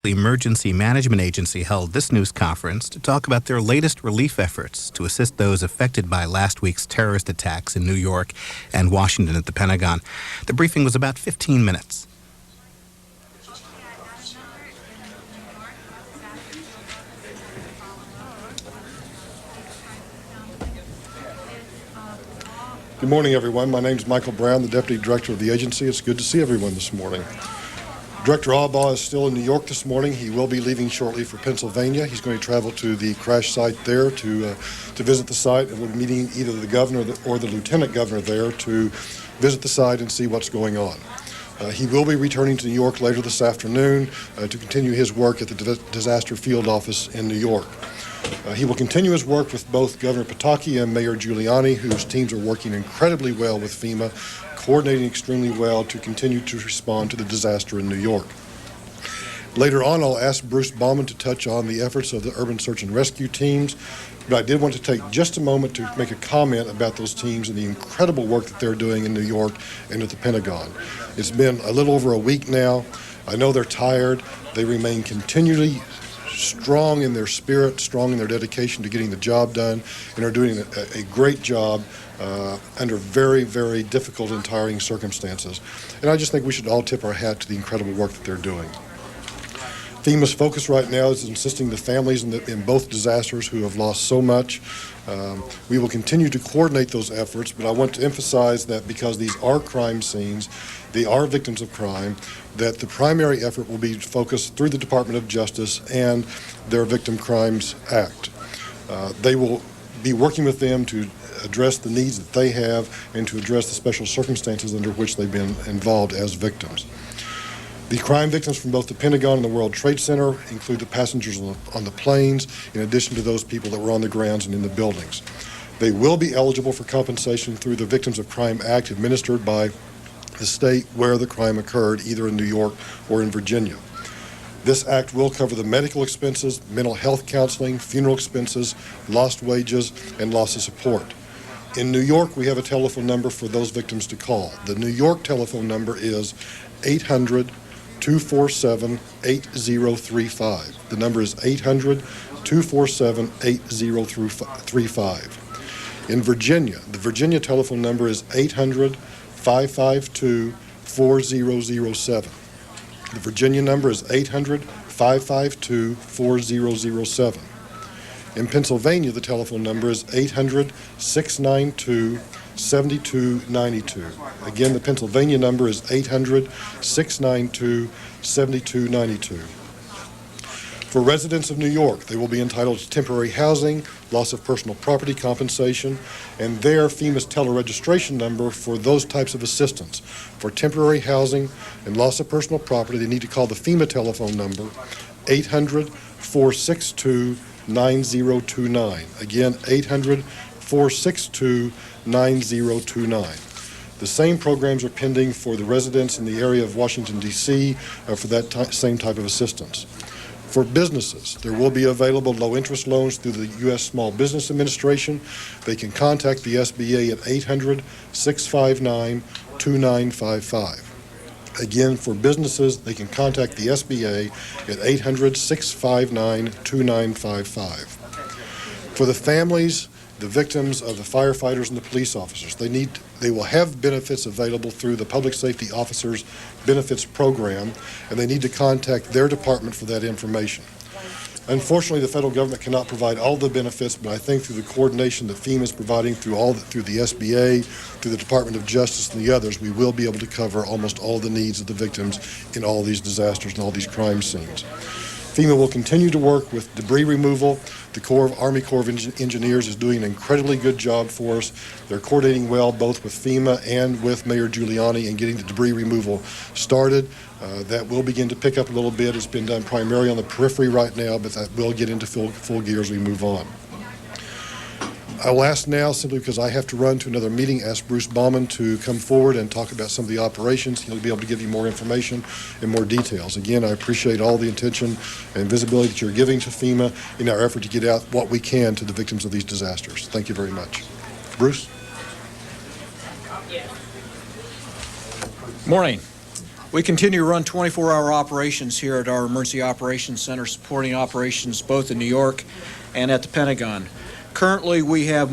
The Emergency Management Agency held this news conference to talk about their latest relief efforts to assist those affected by last week's terrorist attacks in New York and Washington at the Pentagon. The briefing was about 15 minutes. Good morning, everyone. My name is Michael Brown, the Deputy Director of the agency. It's good to see everyone this morning. Director Albaugh is still in New York this morning. He will be leaving shortly for Pennsylvania. He's going to travel to the crash site there to visit the site, and we'll be meeting either the governor or the lieutenant governor there to visit the site and see what's going on. He will be returning to New York later this afternoon to continue his work at the Disaster Field Office in New York. He will continue his work with both Governor Pataki and Mayor Giuliani, whose teams are working incredibly well with FEMA, coordinating extremely well to continue to respond to the disaster in New York. Later on, I'll ask Bruce Baughman to touch on the efforts of the urban search and rescue teams, but I did want to take just a moment to make a comment about those teams and the incredible work that they're doing in New York and at the Pentagon. It's been a little over a week now. I know they're tired. They remain continually strong in their spirit, strong in their dedication to getting the job done, and are doing a great job under very, very difficult and tiring circumstances. And I just think we should all tip our hat to the incredible work that they're doing. FEMA's focus right now is assisting the families in both disasters who have lost so much. We will continue to coordinate those efforts, but I want to emphasize that because these are crime scenes, they are victims of crime, that the primary effort will be focused through the Department of Justice and their Victim Crimes Act. They will be working with them to address the needs that they have and to address the special circumstances under which they've been involved as victims. The crime victims from both the Pentagon and the World Trade Center include the passengers on the planes, in addition to those people that were on the grounds and in the buildings. They will be eligible for compensation through the Victims of Crime Act administered by the state where the crime occurred, either in New York or in Virginia. This act will cover the medical expenses, mental health counseling, funeral expenses, lost wages, and loss of support. In New York, we have a telephone number for those victims to call. The New York telephone number is 800-247-8035. The number is 800-247-8035. In Virginia, the Virginia telephone number is 800-552-4007. The Virginia number is 800-552-4007. In Pennsylvania, the telephone number is 800-692-7292. Again, the Pennsylvania number is 800-692-7292. For residents of New York, they will be entitled to temporary housing, loss of personal property compensation, and their FEMA's teleregistration number for those types of assistance. For temporary housing and loss of personal property, they need to call the FEMA telephone number, 800-462-9029. Again, 800-462-9029. The same programs are pending for the residents in the area of Washington, D.C. For that same type of assistance. For businesses, there will be available low-interest loans through the U.S. Small Business Administration. They can contact the SBA at 800-659-2955. Again, for businesses, they can contact the SBA at 800-659-2955. For the families, the victims of the firefighters and the police officers, they will have benefits available through the Public Safety Officers Benefits Program, and they need to contact their department for that information. Unfortunately, the federal government cannot provide all the benefits, but I think through the coordination that FEMA is providing through the SBA, through the Department of Justice and the others, we will be able to cover almost all the needs of the victims in all these disasters and all these crime scenes. FEMA will continue to work with debris removal. The Army Corps of Engineers is doing an incredibly good job for us. They're coordinating well both with FEMA and with Mayor Giuliani in getting the debris removal started. That will begin to pick up a little bit. It's been done primarily on the periphery right now, but that will get into full gear as we move on. I will ask now, simply because I have to run to another meeting, ask Bruce Baughman to come forward and talk about some of the operations. He'll be able to give you more information and more details. Again, I appreciate all the attention and visibility that you're giving to FEMA in our effort to get out what we can to the victims of these disasters. Thank you very much. Bruce? Morning. We continue to run 24-hour operations here at our Emergency Operations Center, supporting operations both in New York and at the Pentagon. Currently, we have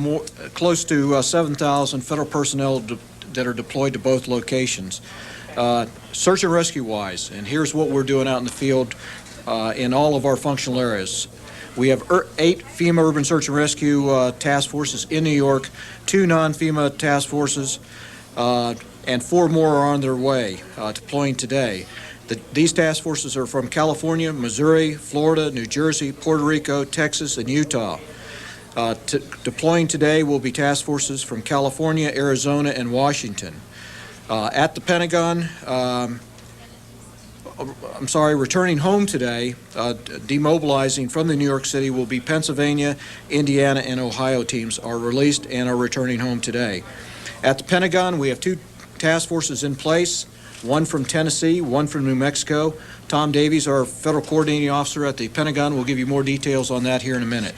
close to 7,000 federal personnel that are deployed to both locations. Search and rescue-wise, and here's what we're doing out in the field in all of our functional areas. We have 8 FEMA Urban Search and Rescue task forces in New York, 2 non-FEMA task forces, and 4 more are on their way, deploying today. These task forces are from California, Missouri, Florida, New Jersey, Puerto Rico, Texas, and Utah. Deploying today will be task forces from California, Arizona, and Washington. At the Pentagon, returning home today, demobilizing from the New York City will be Pennsylvania, Indiana, and Ohio teams are released and are returning home today. At the Pentagon, we have 2 task forces in place, one from Tennessee, one from New Mexico. Tom Davies, our Federal Coordinating Officer at the Pentagon, will give you more details on that here in a minute.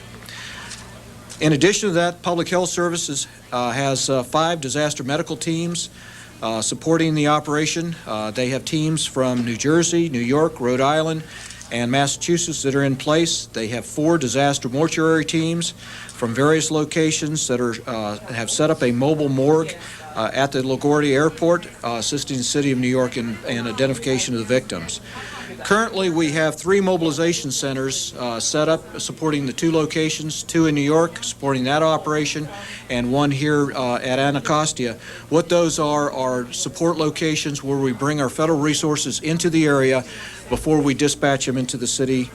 In addition to that, Public Health Services has 5 disaster medical teams supporting the operation. They have teams from New Jersey, New York, Rhode Island, and Massachusetts that are in place. They have 4 disaster mortuary teams from various locations that have set up a mobile morgue at the LaGuardia Airport, assisting the City of New York in identification of the victims. Currently, we have 3 mobilization centers set up supporting the 2 locations, 2 in New York supporting that operation, and 1 here at Anacostia. What those are support locations where we bring our federal resources into the area before we dispatch them into the city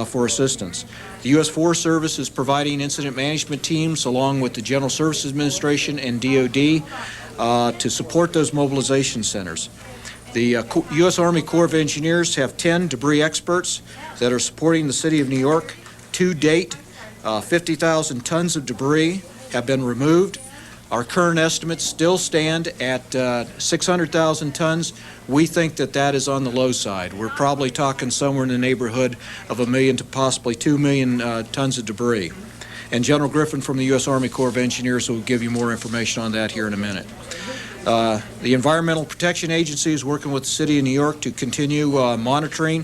for assistance. The U.S. Forest Service is providing incident management teams along with the General Services Administration and DOD to support those mobilization centers. The U.S. Army Corps of Engineers have 10 debris experts that are supporting the City of New York. To date, 50,000 tons of debris have been removed. Our current estimates still stand at 600,000 tons. We think that is on the low side. We're probably talking somewhere in the neighborhood of 1 million to possibly 2 million tons of debris. And General Griffin from the U.S. Army Corps of Engineers will give you more information on that here in a minute. The Environmental Protection Agency is working with the City of New York to continue monitoring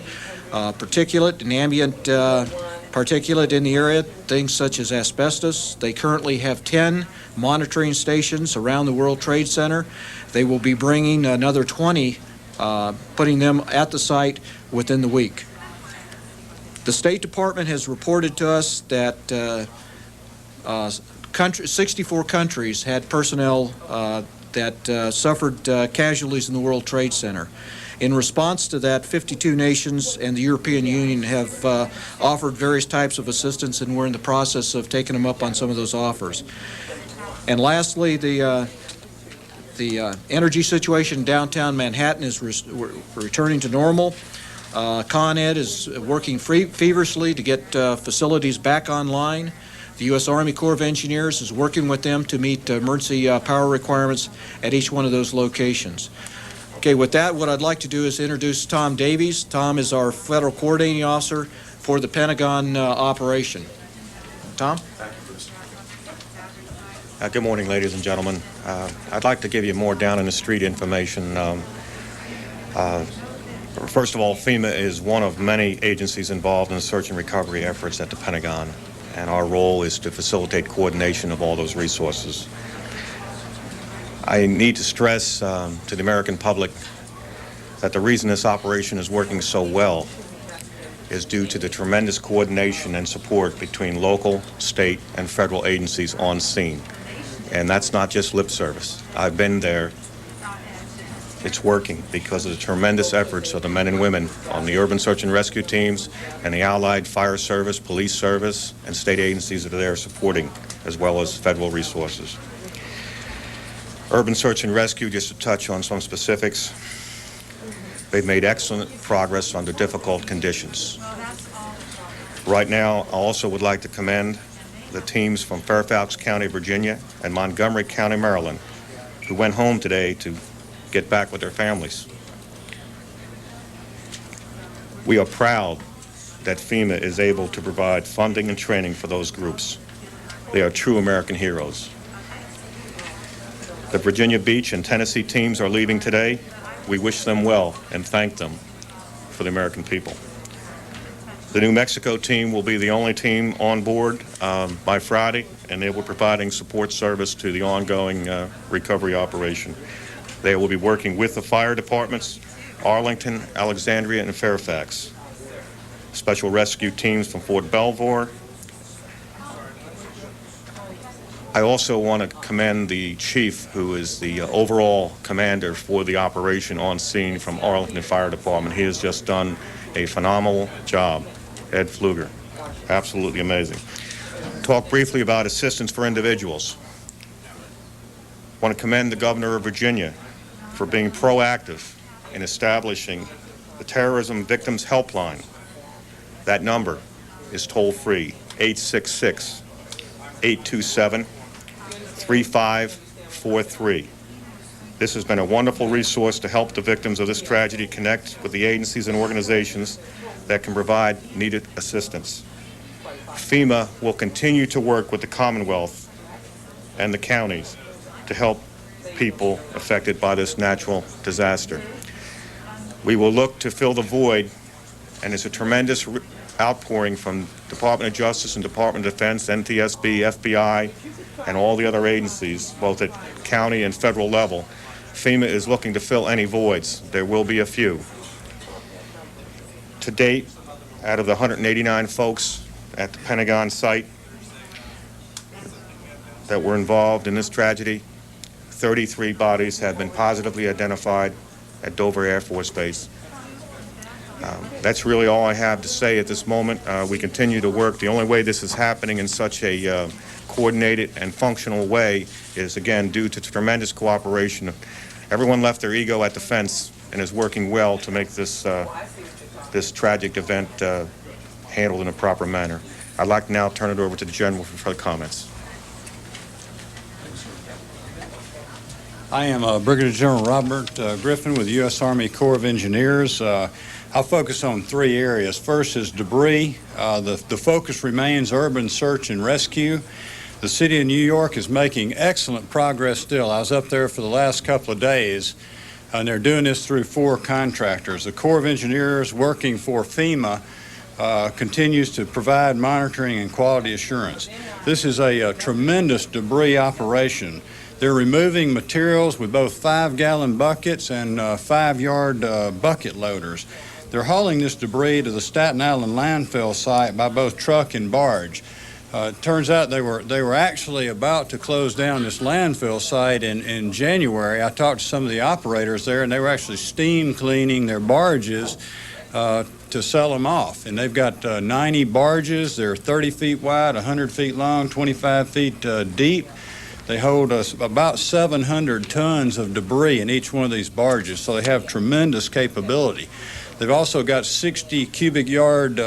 particulate and ambient particulate in the area, things such as asbestos. They currently have 10 monitoring stations around the World Trade Center. They will be bringing another 20, putting them at the site within the week. The State Department has reported to us that 64 countries had personnel that suffered casualties in the World Trade Center. In response to that, 52 nations and the European Union have offered various types of assistance, and we're in the process of taking them up on some of those offers. And lastly, the energy situation in downtown Manhattan is returning to normal. Con Ed is working feverishly to get facilities back online. The U.S. Army Corps of Engineers is working with them to meet emergency power requirements at each one of those locations. Okay, with that, what I'd like to do is introduce Tom Davies. Tom is our Federal Coordinating Officer for the Pentagon operation. Tom? Thank you, Bruce. Good morning, ladies and gentlemen. I'd like to give you more down-in-the-street information. First of all, FEMA is one of many agencies involved in the search and recovery efforts at the Pentagon, and our role is to facilitate coordination of all those resources. I need to stress to the American public that the reason this operation is working so well is due to the tremendous coordination and support between local, state, and federal agencies on scene. And that's not just lip service. I've been there. It's working because of the tremendous efforts of the men and women on the urban search and rescue teams and the allied fire service, police service, and state agencies that are there supporting, as well as federal resources. Urban search and rescue, just to touch on some specifics, they've made excellent progress under difficult conditions. Right now, I also would like to commend the teams from Fairfax County, Virginia, and Montgomery County, Maryland, who went home today to get back with their families. We are proud that FEMA is able to provide funding and training for those groups. They are true American heroes. The Virginia Beach and Tennessee teams are leaving today we wish them well and thank them for the American people. The New Mexico team will be the only team on board by Friday, and they will be providing support service to the ongoing recovery operation. They will be working with the fire departments, Arlington, Alexandria, and Fairfax. Special rescue teams from Fort Belvoir. I also want to commend the chief, who is the overall commander for the operation on scene from Arlington Fire Department. He has just done a phenomenal job. Ed Pfluger, absolutely amazing. Talk briefly about assistance for individuals. I want to commend the governor of Virginia for being proactive in establishing the Terrorism Victims Helpline. That number is toll-free, 866-827-3543. This has been a wonderful resource to help the victims of this tragedy connect with the agencies and organizations that can provide needed assistance. FEMA will continue to work with the Commonwealth and the counties to help people affected by this natural disaster. We will look to fill the void, and it's a tremendous outpouring from Department of Justice and Department of Defense, NTSB, FBI, and all the other agencies, both at county and federal level. FEMA is looking to fill any voids. There will be a few. To date, out of the 189 folks at the Pentagon site that were involved in this tragedy, 33 bodies have been positively identified at Dover Air Force Base. That's really all I have to say at this moment. We continue to work. The only way this is happening in such a coordinated and functional way is, again, due to tremendous cooperation. Everyone left their ego at the fence and is working well to make this this tragic event handled in a proper manner. I'd like to now turn it over to the General for further comments. I am Brigadier General Robert Griffin with the U.S. Army Corps of Engineers. I'll focus on three areas. First is debris. The focus remains urban search and rescue. The city of New York is making excellent progress still. I was up there for the last couple of days, and they're doing this through 4 contractors. The Corps of Engineers, working for FEMA, continues to provide monitoring and quality assurance. This is a tremendous debris operation. They're removing materials with both 5-gallon buckets and 5-yard bucket loaders. They're hauling this debris to the Staten Island landfill site by both truck and barge. It turns out they were actually about to close down this landfill site in January. I talked to some of the operators there, and they were actually steam cleaning their barges to sell them off. And they've got 90 barges. They're 30 feet wide, 100 feet long, 25 feet deep. They hold about 700 tons of debris in each one of these barges, so they have tremendous capability. They've also got 60 cubic yard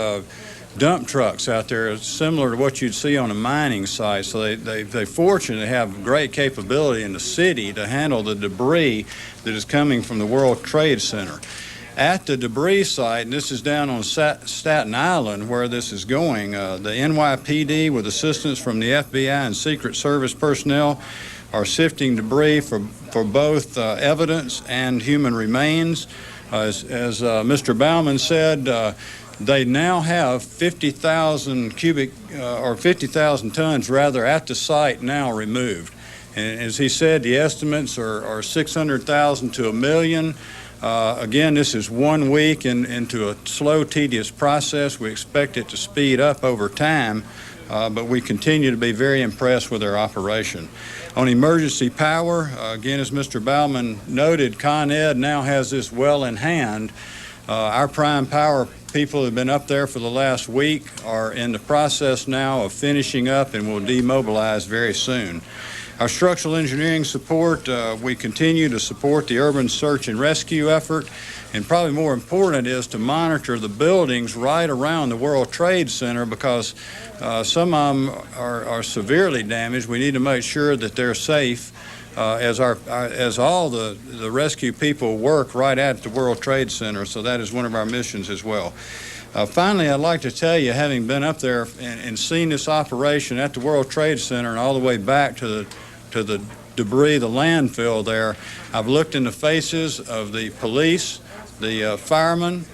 dump trucks out there, similar to what you'd see on a mining site. So they're fortunate to have great capability in the city to handle the debris that is coming from the World Trade Center. At the debris site, and this is down on Staten Island where this is going, the NYPD, with assistance from the FBI and Secret Service personnel, are sifting debris for both evidence and human remains. As Mr. Baughman said, they now have 50,000 tons rather at the site now removed. And as he said, the estimates are 600,000 to 1 million. Again, this is 1 week into a slow, tedious process. We expect it to speed up over time, but we continue to be very impressed with their operation. On emergency power, again, as Mr. Baughman noted, Con Ed now has this well in hand. Our prime power people who have been up there for the last week are in the process now of finishing up and will demobilize very soon. Our structural engineering support, we continue to support the urban search and rescue effort, and probably more important is to monitor the buildings right around the World Trade Center, because some of them are severely damaged. We need to make sure that they're safe as all the rescue people work right at the World Trade Center, so that is one of our missions as well. Finally, I'd like to tell you, having been up there and seen this operation at the World Trade Center and all the way back to the debris, the landfill there, I've looked in the faces of the police, the firemen,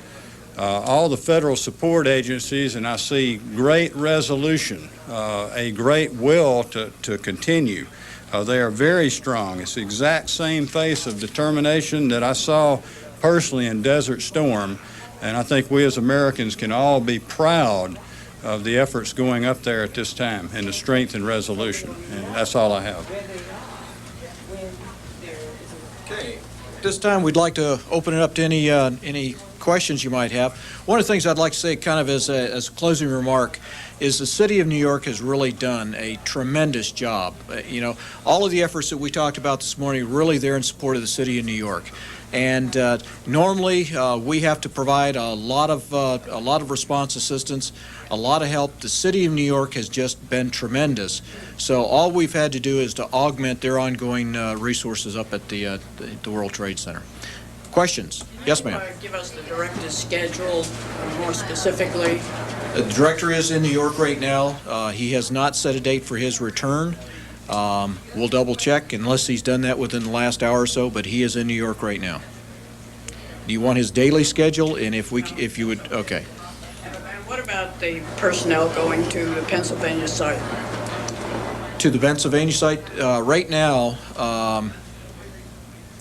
all the federal support agencies, and I see great resolution, a great will to continue. They are very strong. It's the exact same face of determination that I saw personally in Desert Storm, and I think we as Americans can all be proud of the efforts going up there at this time and the strength and resolution. And that's all I have. Okay. At this time, we'd like to open it up to any questions you might have. One of the things I'd like to say kind of as a closing remark is the city of New York has really done a tremendous job. All of the efforts that we talked about this morning really there in support of the city of New York. And normally we have to provide a lot of response assistance, a lot of help. The city of New York has just been tremendous. So all we've had to do is to augment their ongoing resources up at the World Trade Center. Questions? Yes, ma'am. Give us the director's schedule more specifically. The director is in New York right now. He has not set a date for his return. We'll double check unless he's done that within the last hour or so, but he is in New York right now. Do you want his daily schedule? And if you would, okay. And what about the personnel going to the Pennsylvania site? To the Pennsylvania site? Right now,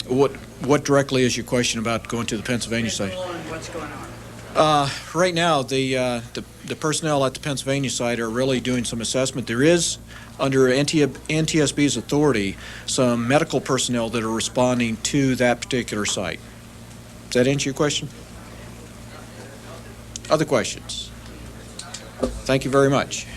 what directly is your question about going to the Pennsylvania site? What's going on? Right now, the personnel at the Pennsylvania site are really doing some assessment. There is, under NTSB's authority, some medical personnel that are responding to that particular site. Does that answer your question? Other questions? Thank you very much.